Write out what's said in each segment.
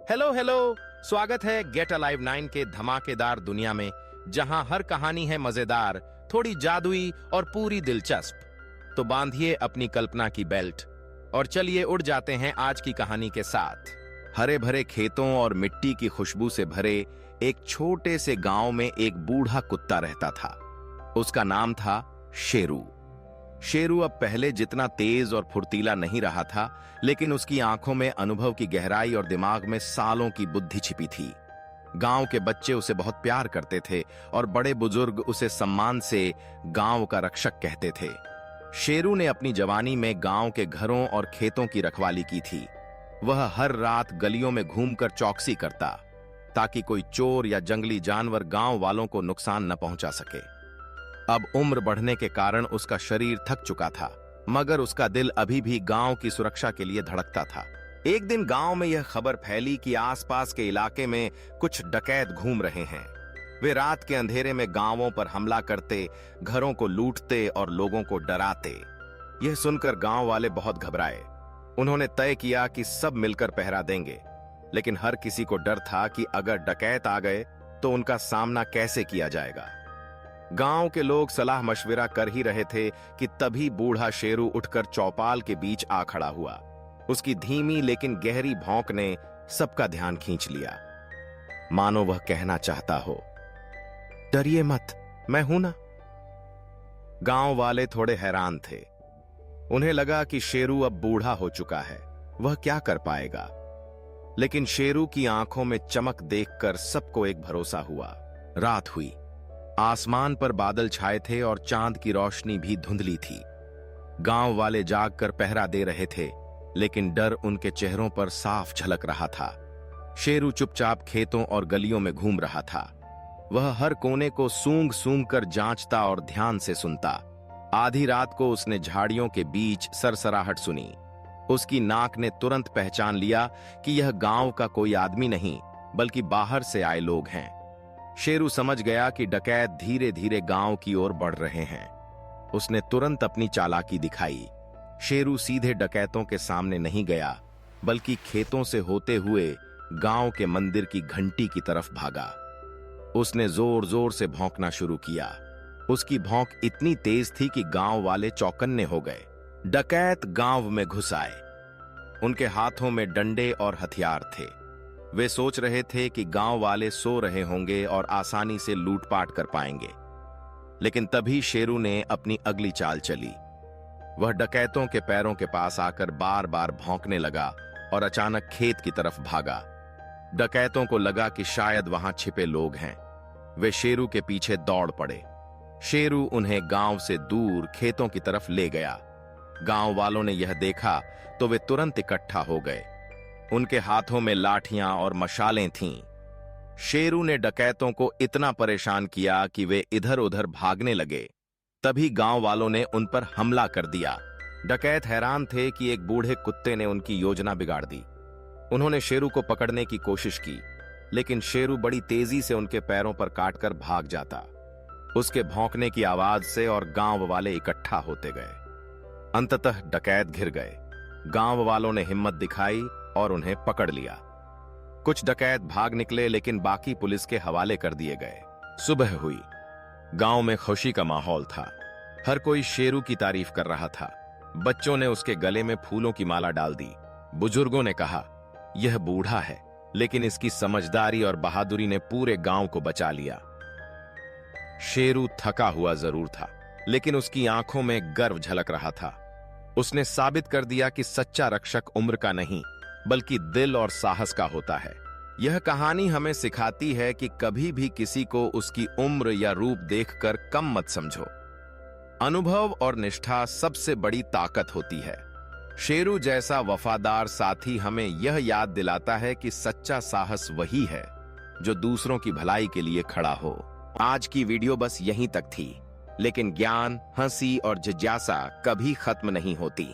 Hello hello. स्वागत है gate alive 9 के धमाकेदार दुनिया में, जहां हर कहानी है मजेदार, थोड़ी जादुई और पूरी दिलचस्प। तो बांधिए अपनी कल्पना की बेल्ट और चलिए उड़ जाते हैं आज की कहानी के साथ। हरे भरे खेतों और मिट्टी की खुशबू से भरे एक छोटे से गांव में एक बूढ़ा कुत्ता रहता था। उसका नाम था शेरू। शेरू अब पहले जितना तेज और फुर्तीला नहीं रहा था, लेकिन उसकी आंखों में अनुभव की गहराई और दिमाग में सालों की बुद्धि छिपी थी। गांव के बच्चे उसे बहुत प्यार करते थे और बड़े बुजुर्ग उसे सम्मान से गांव का रक्षक कहते थे। शेरू ने अपनी जवानी में गांव के घरों और खेतों की रखवाली की थी। वह हर रात गलियों में घूमकर चौकसी करता, ताकि कोई चोर या जंगली जानवर गांव वालों को नुकसान न पहुंचा सके। अब उम्र बढ़ने के कारण उसका शरीर थक चुका था, मगर उसका दिल अभी भी गांव की सुरक्षा के लिए धड़कता था। एक दिन गांव में यह खबर फैली कि आसपास के इलाके में कुछ डकैत घूम रहे हैं। वे रात के अंधेरे में गांवों पर हमला करते, घरों को लूटते और लोगों को डराते। यह सुनकर गांव वाले बहुत घबराए। उन्होंने तय किया कि सब मिलकर पहरा देंगे, लेकिन हर किसी को डर था कि अगर डकैत आ गए तो उनका सामना कैसे किया जाएगा। गांव के लोग सलाह मशविरा कर ही रहे थे कि तभी बूढ़ा शेरू उठकर चौपाल के बीच आ खड़ा हुआ। उसकी धीमी लेकिन गहरी भौंक ने सबका ध्यान खींच लिया, मानो वह कहना चाहता हो, डरिए मत, मैं हूं ना। गांव वाले थोड़े हैरान थे। उन्हें लगा कि शेरू अब बूढ़ा हो चुका है, वह क्या कर पाएगा। लेकिन शेरू की आंखों में चमक देखकर सबको एक भरोसा हुआ। रात हुई। आसमान पर बादल छाए थे और चांद की रोशनी भी धुंधली थी। गांव वाले जागकर पहरा दे रहे थे, लेकिन डर उनके चेहरों पर साफ झलक रहा था। शेरू चुपचाप खेतों और गलियों में घूम रहा था। वह हर कोने को सूंघ सूंघ कर जांचता और ध्यान से सुनता। आधी रात को उसने झाड़ियों के बीच सरसराहट सुनी। उसकी नाक ने तुरंत पहचान लिया कि यह गांव का कोई आदमी नहीं, बल्कि बाहर से आए लोग हैं। शेरू समझ गया कि डकैत धीरे धीरे गांव की ओर बढ़ रहे हैं। उसने तुरंत अपनी चालाकी दिखाई। शेरू सीधे डकैतों के सामने नहीं गया, बल्कि खेतों से होते हुए गांव के मंदिर की घंटी की तरफ भागा। उसने जोर जोर से भौंकना शुरू किया। उसकी भौंक इतनी तेज थी कि गांव वाले चौकन्ने हो गए। डकैत गांव में घुस आए। उनके हाथों में डंडे और हथियार थे। वे सोच रहे थे कि गांव वाले सो रहे होंगे और आसानी से लूटपाट कर पाएंगे। लेकिन तभी शेरू ने अपनी अगली चाल चली। वह डकैतों के पैरों के पास आकर बार बार भौंकने लगा और अचानक खेत की तरफ भागा। डकैतों को लगा कि शायद वहां छिपे लोग हैं। वे शेरू के पीछे दौड़ पड़े। शेरू उन्हें गांव से दूर खेतों की तरफ ले गया। गांव वालों ने यह देखा तो वे तुरंत इकट्ठा हो गए। उनके हाथों में लाठियां और मशालें थीं। शेरू ने डकैतों को इतना परेशान किया कि वे इधर उधर भागने लगे। तभी गांव वालों ने उन पर हमला कर दिया। डकैत हैरान थे कि एक बूढ़े कुत्ते ने उनकी योजना बिगाड़ दी। उन्होंने शेरू को पकड़ने की कोशिश की, लेकिन शेरू बड़ी तेजी से उनके पैरों पर काटकर भाग जाता। उसके भौंकने की आवाज से और गांव वाले इकट्ठा होते गए। अंततः डकैत घिर गए। गांव वालों ने हिम्मत दिखाई और उन्हें पकड़ लिया। कुछ डकैत भाग निकले, लेकिन बाकी पुलिस के हवाले कर दिए गए। सुबह हुई। गांव में खुशी का माहौल था। हर कोई शेरू की तारीफ कर रहा था। बच्चों ने उसके गले में फूलों की माला डाल दी। बुजुर्गों ने कहा, यह बूढ़ा है, लेकिन इसकी समझदारी और बहादुरी ने पूरे गांव को बचा लिया। शेरू थका हुआ जरूर था, लेकिन उसकी आंखों में गर्व झलक रहा था। उसने साबित कर दिया कि सच्चा रक्षक उम्र का नहीं, बल्कि दिल और साहस का होता है। यह कहानी हमें सिखाती है कि कभी भी किसी को उसकी उम्र या रूप देखकर कम मत समझो। अनुभव और निष्ठा सबसे बड़ी ताकत होती है। शेरू जैसा वफादार साथी हमें यह याद दिलाता है कि सच्चा साहस वही है जो दूसरों की भलाई के लिए खड़ा हो। आज की वीडियो बस यहीं तक थी, लेकिन ज्ञान, हंसी और जिज्ञासा कभी खत्म नहीं होती।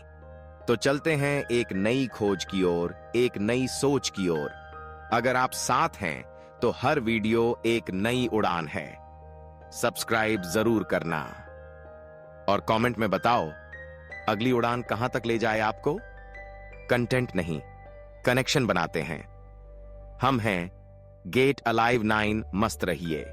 तो चलते हैं एक नई खोज की ओर, एक नई सोच की ओर। अगर आप साथ हैं तो हर वीडियो एक नई उड़ान है। सब्सक्राइब जरूर करना और कमेंट में बताओ अगली उड़ान कहां तक ले जाए आपको। कंटेंट नहीं, कनेक्शन बनाते हैं। हम हैं गेट अलाइव 9, मस्त रहिए।